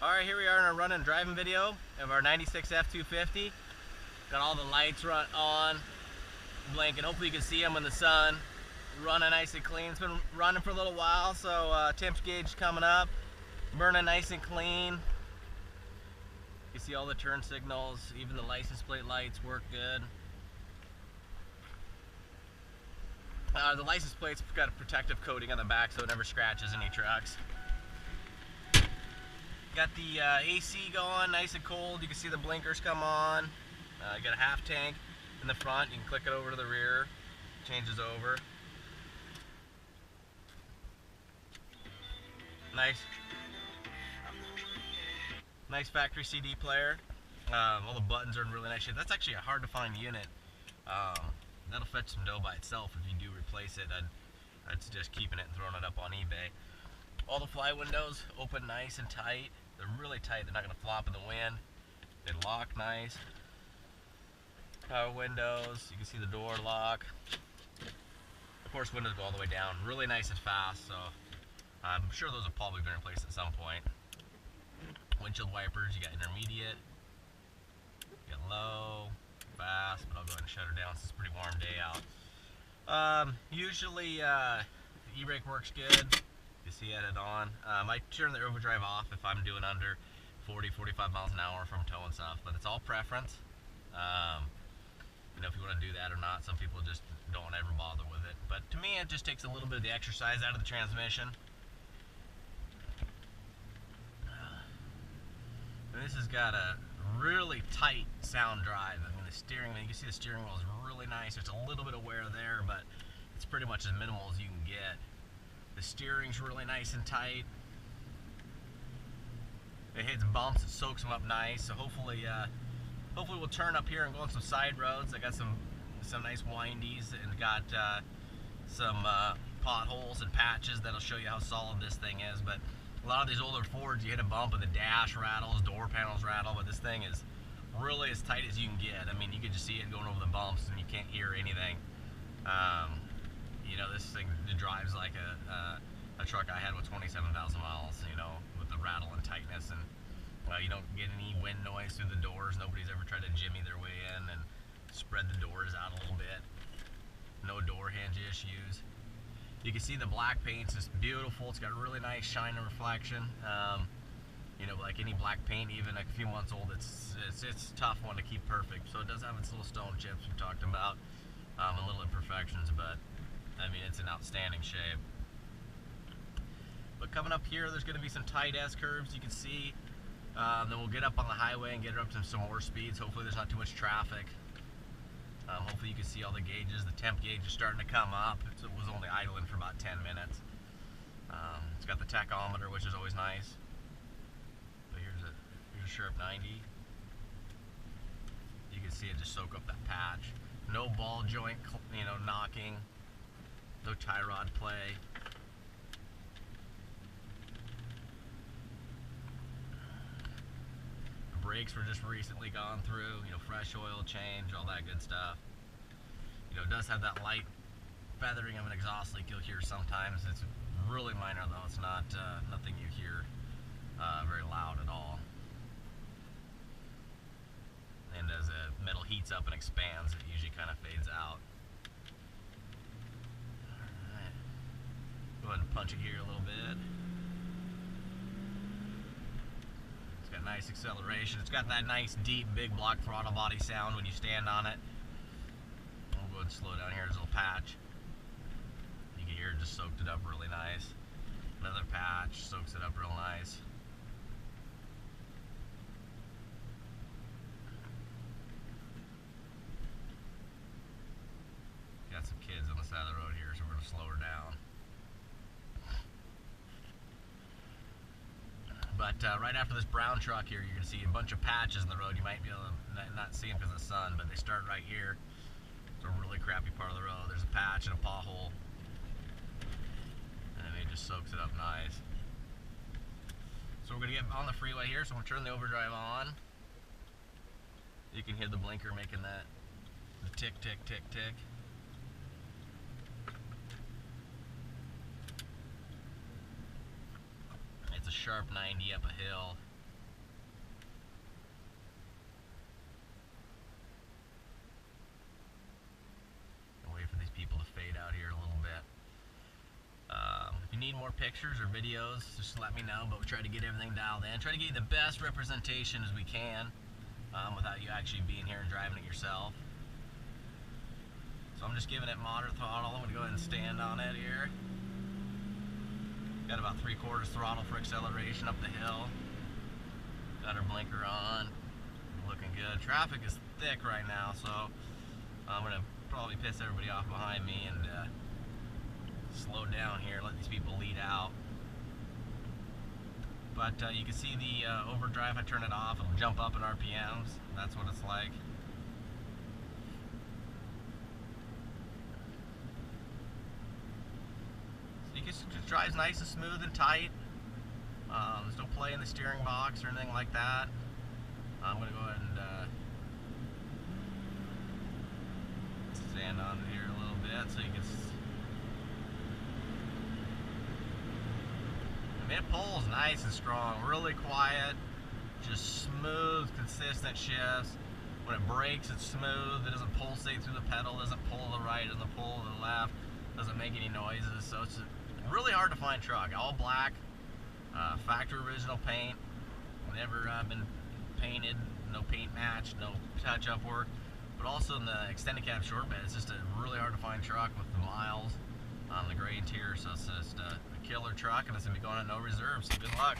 Alright, here we are in our run and driving video of our 96 F250. Got all the lights on, blinking. Hopefully you can see them in the sun. Running nice and clean. It's been running for a little while, so temp gauge coming up. Burning nice and clean. You see all the turn signals, even the license plate lights work good. The license plate's got a protective coating on the back so it never scratches any trucks. Got the AC going, nice and cold. You can see the blinkers come on. Got a half tank in the front. You can click it over to the rear. Changes over. Nice factory CD player. All the buttons are in really nice shape. That's actually a hard to find unit. That'll fetch some dough by itself if you do replace it. I'd suggest keeping it and throwing it up on eBay. All the fly windows open nice and tight. They're really tight. They're not going to flop in the wind. They lock nice. Power windows. You can see the door lock. Of course, windows go all the way down. Really nice and fast. So I'm sure those have probably been replaced at some point. Windshield wipers. You got intermediate. You got low, fast. But I'll go ahead and shut her down since it's a pretty warm day out. Usually the e-brake works good. You see it on. I turn the overdrive off if I'm doing under 40-45 miles an hour from tow and stuff, but it's all preference. You know, if you want to do that or not. Some people just don't ever bother with it, but to me it just takes a little bit of the exercise out of the transmission. And this has got a really tight sound drive. I mean, the steering wheel, you can see the steering wheel is really nice. There's a little bit of wear there, but it's pretty much as minimal as you can get. The steering's really nice and tight. It hits bumps, it soaks them up nice. So hopefully we'll turn up here and go on some side roads. I got some nice windies and got some potholes and patches that'll show you how solid this thing is. But a lot of these older Fords, you hit a bump and the dash rattles, door panels rattle, but this thing is really as tight as you can get. I mean, you can just see it going over the bumps and you can't hear anything. You know, this thing drives like a truck I had with 27,000 miles, you know, with the rattle and tightness, and you don't get any wind noise through the doors. Nobody's ever tried to jimmy their way in and spread the doors out a little bit. No door hinge issues. You can see the black paint's just beautiful. It's got a really nice shine and reflection. You know, like any black paint, even a few months old, it's a tough one to keep perfect. So it does have its little stone chips we talked about, and little imperfections, but I mean, it's in outstanding shape. But coming up here, there's going to be some tight S-curves you can see. Then we'll get up on the highway and get her up to some more speeds. Hopefully there's not too much traffic. Hopefully you can see all the gauges. The temp gauge is starting to come up. It was only idling for about 10 minutes. It's got the tachometer, which is always nice. But here's a sharp 90. You can see it just soak up that patch. No ball joint, you know, knocking. No tie rod play. The brakes were just recently gone through, you know, fresh oil change, all that good stuff. You know, it does have that light feathering of an exhaust leak you'll hear sometimes. It's really minor though. It's not nothing you hear very loud at all. And as the metal heats up and expands, it usually kind of fades out. Go ahead and punch it here a little bit. It's got nice acceleration. It's got that nice deep big block throttle body sound when you stand on it. We'll go ahead and slow down here. There's a little patch. You can hear it just soaked it up really nice. Another patch soaks it up real nice. Got some kids on the side of the road here, so we're going to slow her down. But right after this brown truck here, you're going to see a bunch of patches in the road. You might be able to not see them because of the sun, but they start right here. It's a really crappy part of the road. There's a patch and a pothole. And it just soaks it up nice. So we're going to get on the freeway here, so I'm going to turn the overdrive on. You can hear the blinker making that tick, tick, tick, tick. It's a sharp 90 up a hill. need more pictures or videos, just let me know, but we try to get everything dialed in. Try to get you the best representation as we can without you actually being here and driving it yourself. So I'm just giving it moderate throttle. I'm going to go ahead and stand on it here. Got about 3/4 throttle for acceleration up the hill. Got our blinker on. Looking good. Traffic is thick right now, so I'm going to probably piss everybody off behind me and slow down here, let these people lead out. But you can see the overdrive. I turn it off, it'll jump up in RPMs. That's what it's like. So you can see it drives nice and smooth and tight. There's no play in the steering box or anything like that. I'm going to go ahead and stand on it here a little bit so you can see. I mean, it pulls nice and strong, really quiet, just smooth, consistent shifts. When it brakes, it's smooth. It doesn't pulsate through the pedal, doesn't pull to the right, doesn't pull to the left, doesn't make any noises. So it's a really hard to find truck. All black, factory original paint, never been painted, no paint match, no touch-up work. But also in the extended cab short bed, it's just a really hard to find truck with the miles on the gray interior. So it's just a killer truck, and it's going to be going on no reserve, so good luck.